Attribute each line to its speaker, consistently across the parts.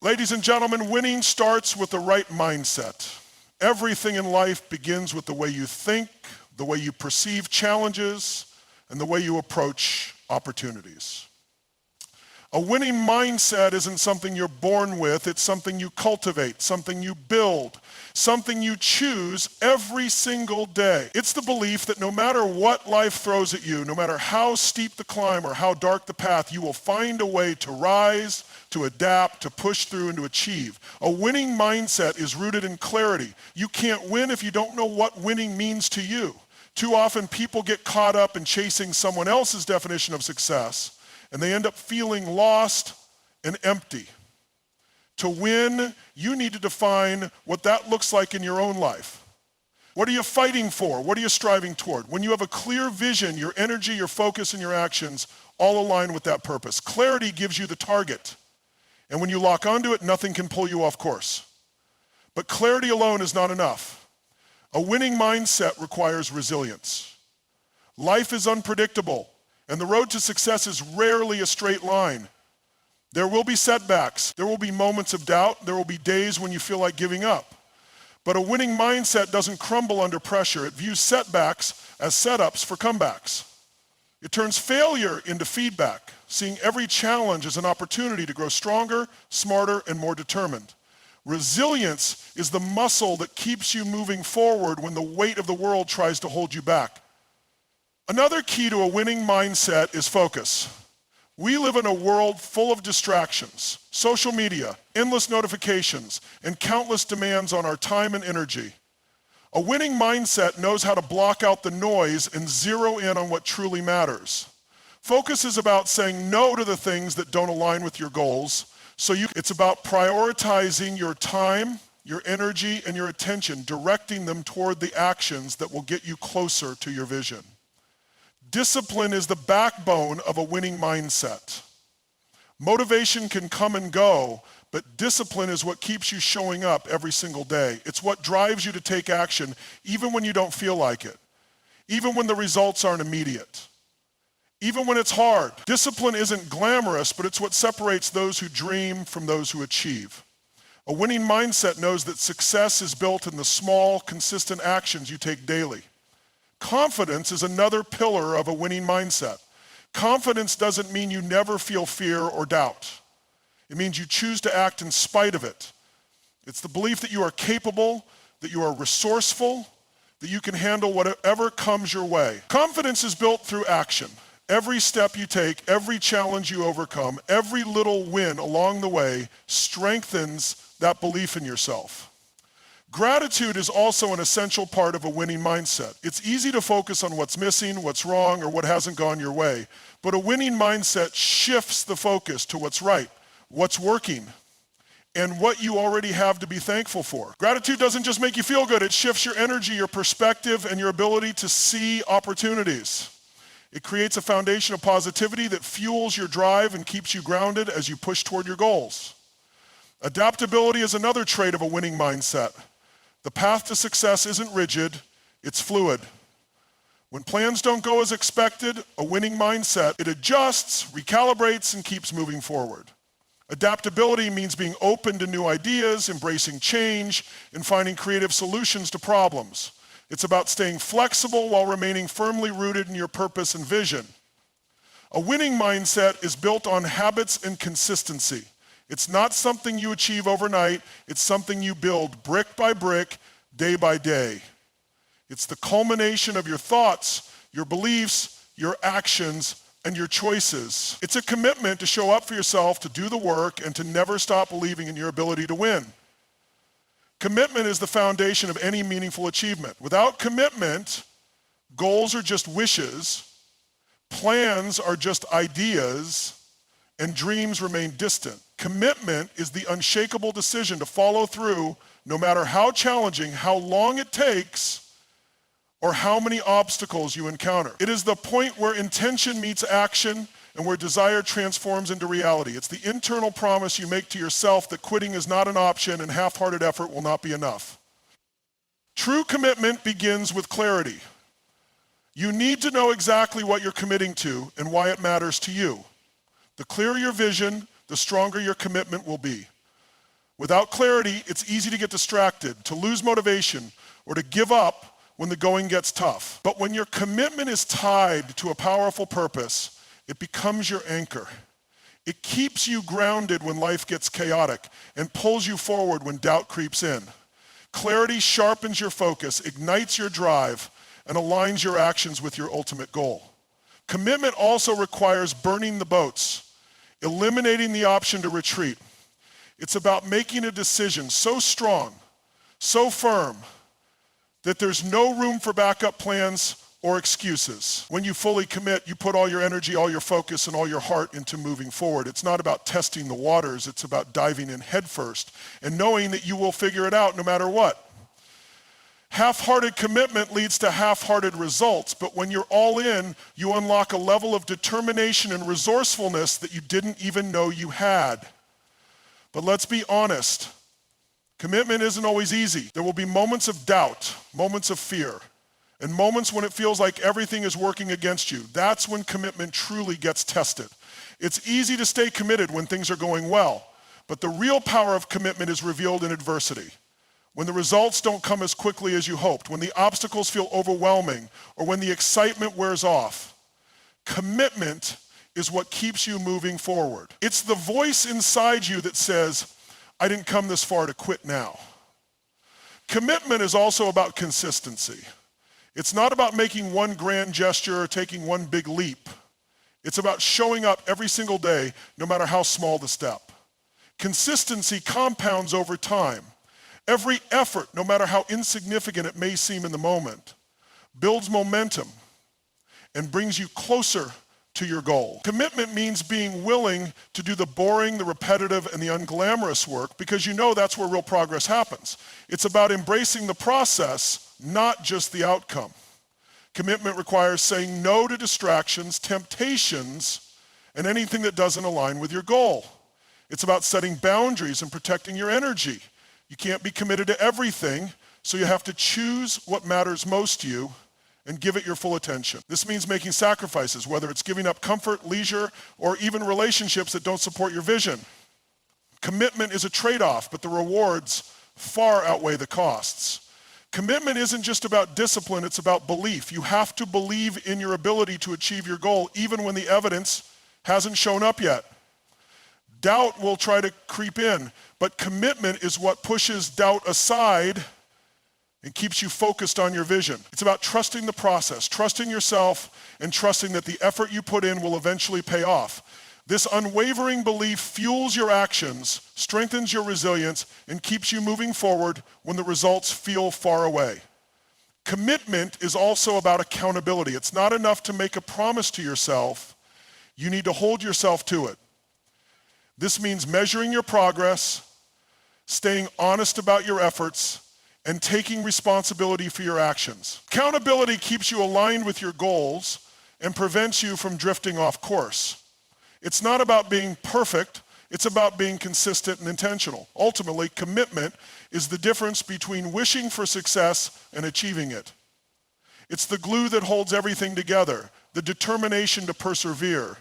Speaker 1: Ladies and gentlemen, winning starts with the right mindset. Everything in life begins with the way you think, the way you perceive challenges, and the way you approach opportunities. A winning mindset isn't something you're born with, it's something you cultivate, something you build, something you choose every single day. It's the belief that no matter what life throws at you, no matter how steep the climb or how dark the path, you will find a way to rise, to adapt, to push through, and to achieve. A winning mindset is rooted in clarity. You can't win if you don't know what winning means to you. Too often people get caught up in chasing someone else's definition of success, and they end up feeling lost and empty. To win, you need to define what that looks like in your own life. What are you fighting for? What are you striving toward? When you have a clear vision, your energy, your focus, and your actions all align with that purpose. Clarity gives you the target. And when you lock onto it, nothing can pull you off course. But clarity alone is not enough. A winning mindset requires resilience. Life is unpredictable, and the road to success is rarely a straight line. There will be setbacks. There will be moments of doubt. There will be days when you feel like giving up. But a winning mindset doesn't crumble under pressure. It views setbacks as setups for comebacks. It turns failure into feedback, seeing every challenge as an opportunity to grow stronger, smarter, and more determined. Resilience is the muscle that keeps you moving forward when the weight of the world tries to hold you back. Another key to a winning mindset is focus. We live in a world full of distractions, social media, endless notifications, and countless demands on our time and energy. A winning mindset knows how to block out the noise and zero in on what truly matters. Focus is about saying no to the things that don't align with your goals. It's about prioritizing your time, your energy, and your attention, directing them toward the actions that will get you closer to your vision. Discipline is the backbone of a winning mindset. Motivation can come and go, but discipline is what keeps you showing up every single day. It's what drives you to take action even when you don't feel like it, even when the results aren't immediate, even when it's hard. Discipline isn't glamorous, but it's what separates those who dream from those who achieve. A winning mindset knows that success is built in the small, consistent actions you take daily. Confidence is another pillar of a winning mindset. Confidence doesn't mean you never feel fear or doubt. It means you choose to act in spite of it. It's the belief that you are capable, that you are resourceful, that you can handle whatever comes your way. Confidence is built through action. Every step you take, every challenge you overcome, every little win along the way strengthens that belief in yourself. Gratitude is also an essential part of a winning mindset. It's easy to focus on what's missing, what's wrong, or what hasn't gone your way. But a winning mindset shifts the focus to what's right, what's working, and what you already have to be thankful for. Gratitude doesn't just make you feel good, it shifts your energy, your perspective, and your ability to see opportunities. It creates a foundation of positivity that fuels your drive and keeps you grounded as you push toward your goals. Adaptability is another trait of a winning mindset. The path to success isn't rigid, it's fluid. When plans don't go as expected, a winning mindset, it adjusts, recalibrates, and keeps moving forward. Adaptability means being open to new ideas, embracing change, and finding creative solutions to problems. It's about staying flexible while remaining firmly rooted in your purpose and vision. A winning mindset is built on habits and consistency. It's not something you achieve overnight, it's something you build brick by brick, day by day. It's the culmination of your thoughts, your beliefs, your actions, and your choices. It's a commitment to show up for yourself, to do the work, and to never stop believing in your ability to win. Commitment is the foundation of any meaningful achievement. Without commitment, goals are just wishes, plans are just ideas, and dreams remain distant. Commitment is the unshakable decision to follow through no matter how challenging, how long it takes, or how many obstacles you encounter. It is the point where intention meets action and where desire transforms into reality. It's the internal promise you make to yourself that quitting is not an option and half-hearted effort will not be enough. True commitment begins with clarity. You need to know exactly what you're committing to and why it matters to you. The clearer your vision, the stronger your commitment will be. Without clarity, it's easy to get distracted, to lose motivation, or to give up when the going gets tough. But when your commitment is tied to a powerful purpose, it becomes your anchor. It keeps you grounded when life gets chaotic and pulls you forward when doubt creeps in. Clarity sharpens your focus, ignites your drive, and aligns your actions with your ultimate goal. Commitment also requires burning the boats, eliminating the option to retreat. It's about making a decision so strong, so firm, that there's no room for backup plans or excuses. When you fully commit, you put all your energy, all your focus, and all your heart into moving forward. It's not about testing the waters, it's about diving in headfirst and knowing that you will figure it out no matter what. Half-hearted commitment leads to half-hearted results, but when you're all in, you unlock a level of determination and resourcefulness that you didn't even know you had. But let's be honest, commitment isn't always easy. There will be moments of doubt, moments of fear, and moments when it feels like everything is working against you. That's when commitment truly gets tested. It's easy to stay committed when things are going well, but the real power of commitment is revealed in adversity. When the results don't come as quickly as you hoped, when the obstacles feel overwhelming, or when the excitement wears off, commitment is what keeps you moving forward. It's the voice inside you that says, I didn't come this far to quit now. Commitment is also about consistency. It's not about making one grand gesture or taking one big leap. It's about showing up every single day, no matter how small the step. Consistency compounds over time. Every effort, no matter how insignificant it may seem in the moment, builds momentum and brings you closer to your goal. Commitment means being willing to do the boring, the repetitive, and the unglamorous work because you know that's where real progress happens. It's about embracing the process, not just the outcome. Commitment requires saying no to distractions, temptations, and anything that doesn't align with your goal. It's about setting boundaries and protecting your energy. You can't be committed to everything, so you have to choose what matters most to you and give it your full attention. This means making sacrifices, whether it's giving up comfort, leisure, or even relationships that don't support your vision. Commitment is a trade-off, but the rewards far outweigh the costs. Commitment isn't just about discipline, it's about belief. You have to believe in your ability to achieve your goal, even when the evidence hasn't shown up yet. Doubt will try to creep in, but commitment is what pushes doubt aside and keeps you focused on your vision. It's about trusting the process, trusting yourself, and trusting that the effort you put in will eventually pay off. This unwavering belief fuels your actions, strengthens your resilience, and keeps you moving forward when the results feel far away. Commitment is also about accountability. It's not enough to make a promise to yourself. You need to hold yourself to it. This means measuring your progress, staying honest about your efforts, and taking responsibility for your actions. Accountability keeps you aligned with your goals and prevents you from drifting off course. It's not about being perfect, it's about being consistent and intentional. Ultimately, commitment is the difference between wishing for success and achieving it. It's the glue that holds everything together, the determination to persevere,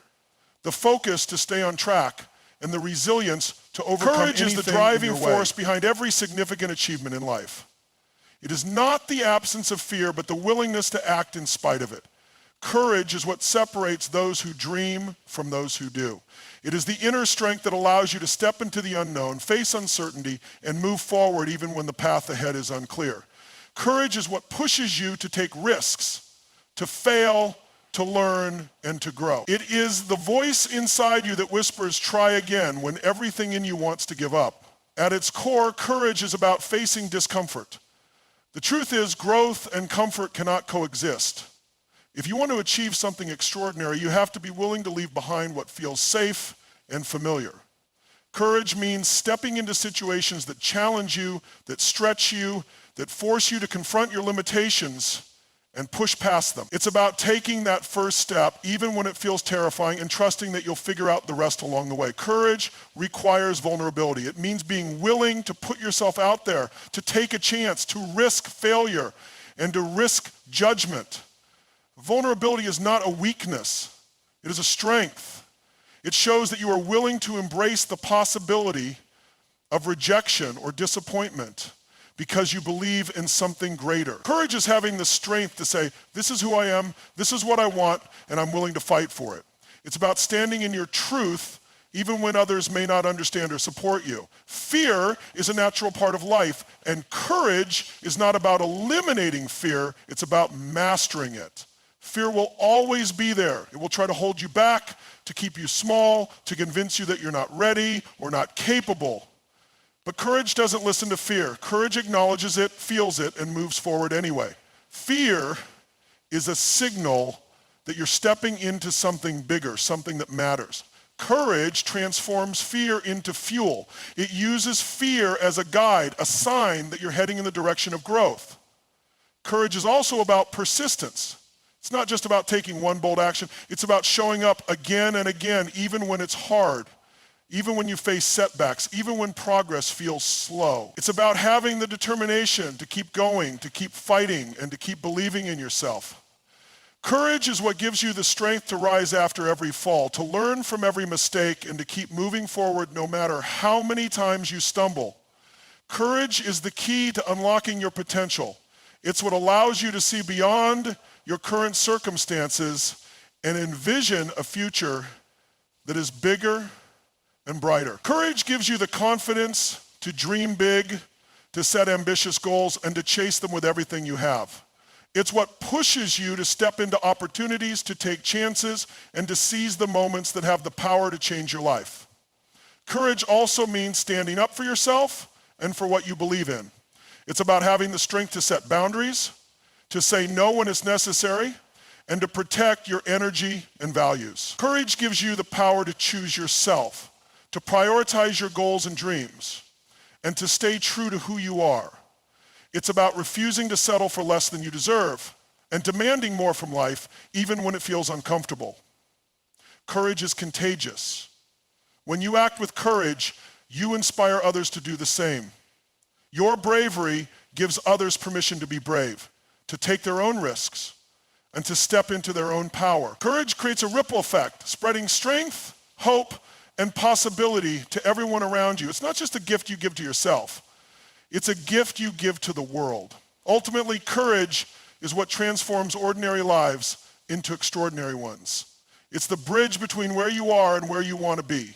Speaker 1: the focus to stay on track, and the resilience to overcome anything. Courage is the driving force behind every significant achievement in life. It is not the absence of fear, but the willingness to act in spite of it. Courage is what separates those who dream from those who do. It is the inner strength that allows you to step into the unknown, face uncertainty, and move forward even when the path ahead is unclear. Courage is what pushes you to take risks, to fail, to learn, and to grow. It is the voice inside you that whispers, try again, when everything in you wants to give up. At its core, courage is about facing discomfort. The truth is, growth and comfort cannot coexist. If you want to achieve something extraordinary, you have to be willing to leave behind what feels safe and familiar. Courage means stepping into situations that challenge you, that stretch you, that force you to confront your limitations and push past them. It's about taking that first step, even when it feels terrifying, and trusting that you'll figure out the rest along the way. Courage requires vulnerability. It means being willing to put yourself out there, to take a chance, to risk failure, and to risk judgment. Vulnerability is not a weakness. It is a strength. It shows that you are willing to embrace the possibility of rejection or disappointment because you believe in something greater. Courage is having the strength to say, this is who I am, this is what I want, and I'm willing to fight for it. It's about standing in your truth even when others may not understand or support you. Fear is a natural part of life, and courage is not about eliminating fear, it's about mastering it. Fear will always be there. It will try to hold you back, to keep you small, to convince you that you're not ready or not capable. But courage doesn't listen to fear. Courage acknowledges it, feels it, and moves forward anyway. Fear is a signal that you're stepping into something bigger, something that matters. Courage transforms fear into fuel. It uses fear as a guide, a sign that you're heading in the direction of growth. Courage is also about persistence. It's not just about taking one bold action. It's about showing up again and again, even when it's hard, even when you face setbacks, even when progress feels slow. It's about having the determination to keep going, to keep fighting, and to keep believing in yourself. Courage is what gives you the strength to rise after every fall, to learn from every mistake, and to keep moving forward no matter how many times you stumble. Courage is the key to unlocking your potential. It's what allows you to see beyond your current circumstances and envision a future that is bigger and brighter. Courage gives you the confidence to dream big, to set ambitious goals, and to chase them with everything you have. It's what pushes you to step into opportunities, to take chances, and to seize the moments that have the power to change your life. Courage also means standing up for yourself and for what you believe in. It's about having the strength to set boundaries, to say no when it's necessary, and to protect your energy and values. Courage gives you the power to choose yourself, to prioritize your goals and dreams, and to stay true to who you are. It's about refusing to settle for less than you deserve and demanding more from life, even when it feels uncomfortable. Courage is contagious. When you act with courage, you inspire others to do the same. Your bravery gives others permission to be brave, to take their own risks, and to step into their own power. Courage creates a ripple effect, spreading strength, hope, and possibility to everyone around you. It's not just a gift you give to yourself. It's a gift you give to the world. Ultimately, courage is what transforms ordinary lives into extraordinary ones. It's the bridge between where you are and where you want to be.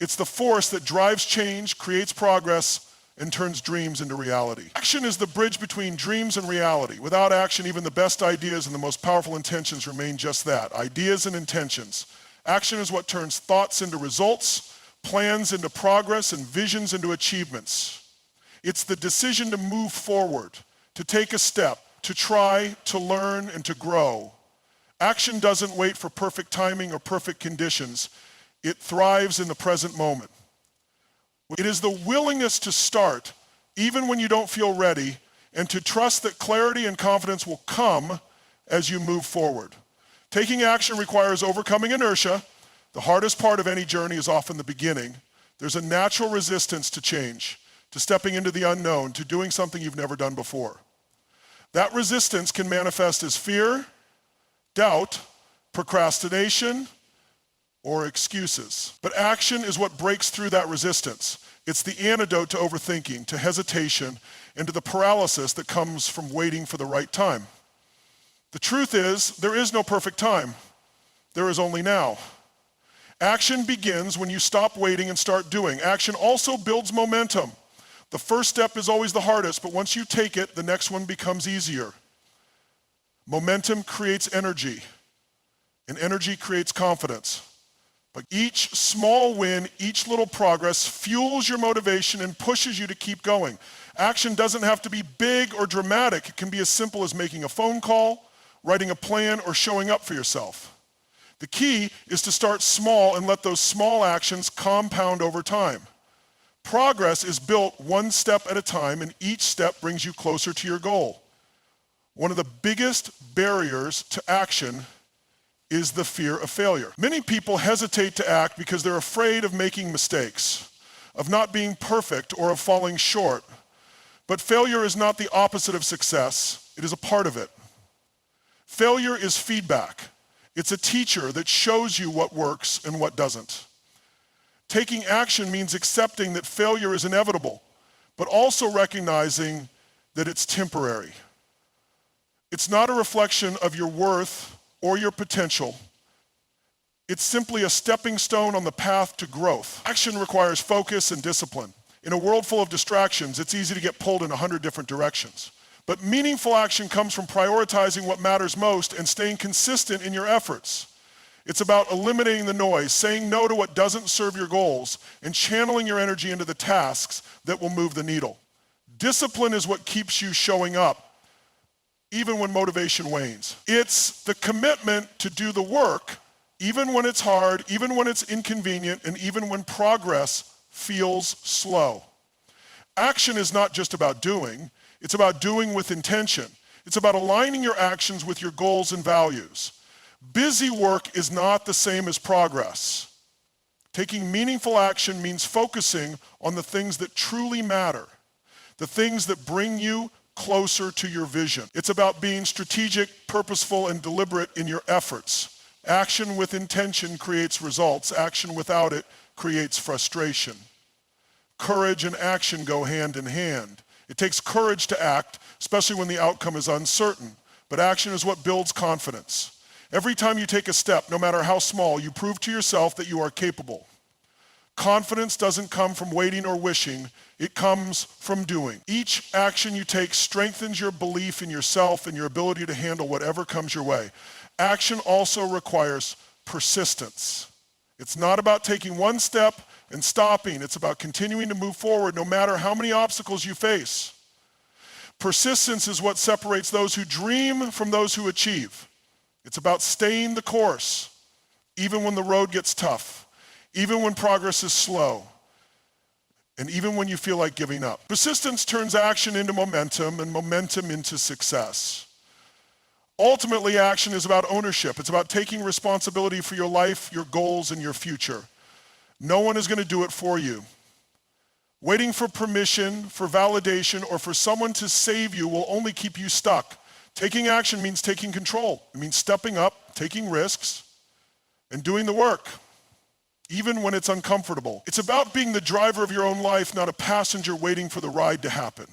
Speaker 1: It's the force that drives change, creates progress, and turns dreams into reality. Action is the bridge between dreams and reality. Without action, even the best ideas and the most powerful intentions remain just that, ideas and intentions. Action is what turns thoughts into results, plans into progress, and visions into achievements. It's the decision to move forward, to take a step, to try, to learn, and to grow. Action doesn't wait for perfect timing or perfect conditions. It thrives in the present moment. It is the willingness to start, even when you don't feel ready, and to trust that clarity and confidence will come as you move forward. Taking action requires overcoming inertia. The hardest part of any journey is often the beginning. There's a natural resistance to change, to stepping into the unknown, to doing something you've never done before. That resistance can manifest as fear, doubt, procrastination, or excuses. But action is what breaks through that resistance. It's the antidote to overthinking, to hesitation, and to the paralysis that comes from waiting for the right time. The truth is, there is no perfect time. There is only now. Action begins when you stop waiting and start doing. Action also builds momentum. The first step is always the hardest, but once you take it, the next one becomes easier. Momentum creates energy, and energy creates confidence. But each small win, each little progress fuels your motivation and pushes you to keep going. Action doesn't have to be big or dramatic. It can be as simple as making a phone call, writing a plan, or showing up for yourself. The key is to start small and let those small actions compound over time. Progress is built one step at a time, and each step brings you closer to your goal. One of the biggest barriers to action is the fear of failure. Many people hesitate to act because they're afraid of making mistakes, of not being perfect, or of falling short. But failure is not the opposite of success. It is a part of it. Failure is feedback. It's a teacher that shows you what works and what doesn't. Taking action means accepting that failure is inevitable, but also recognizing that it's temporary. It's not a reflection of your worth or your potential. It's simply a stepping stone on the path to growth. Action requires focus and discipline. In a world full of distractions, it's easy to get pulled in 100 different directions. But meaningful action comes from prioritizing what matters most and staying consistent in your efforts. It's about eliminating the noise, saying no to what doesn't serve your goals, and channeling your energy into the tasks that will move the needle. Discipline is what keeps you showing up, even when motivation wanes. It's the commitment to do the work, even when it's hard, even when it's inconvenient, and even when progress feels slow. Action is not just about doing, it's about doing with intention. It's about aligning your actions with your goals and values. Busy work is not the same as progress. Taking meaningful action means focusing on the things that truly matter, the things that bring you closer to your vision. It's about being strategic, purposeful, and deliberate in your efforts. Action with intention creates results. Action without it creates frustration. Courage and action go hand in hand. It takes courage to act, especially when the outcome is uncertain. But action is what builds confidence. Every time you take a step, no matter how small, you prove to yourself that you are capable. Confidence doesn't come from waiting or wishing, it comes from doing. Each action you take strengthens your belief in yourself and your ability to handle whatever comes your way. Action also requires persistence. It's not about taking one step and stopping. It's about continuing to move forward no matter how many obstacles you face. Persistence is what separates those who dream from those who achieve. It's about staying the course, even when the road gets tough, even when progress is slow, and even when you feel like giving up. Persistence turns action into momentum and momentum into success. Ultimately, action is about ownership. It's about taking responsibility for your life, your goals, and your future. No one is going to do it for you. Waiting for permission, for validation, or for someone to save you will only keep you stuck. Taking action means taking control. It means stepping up, taking risks, and doing the work, even when it's uncomfortable. It's about being the driver of your own life, not a passenger waiting for the ride to happen.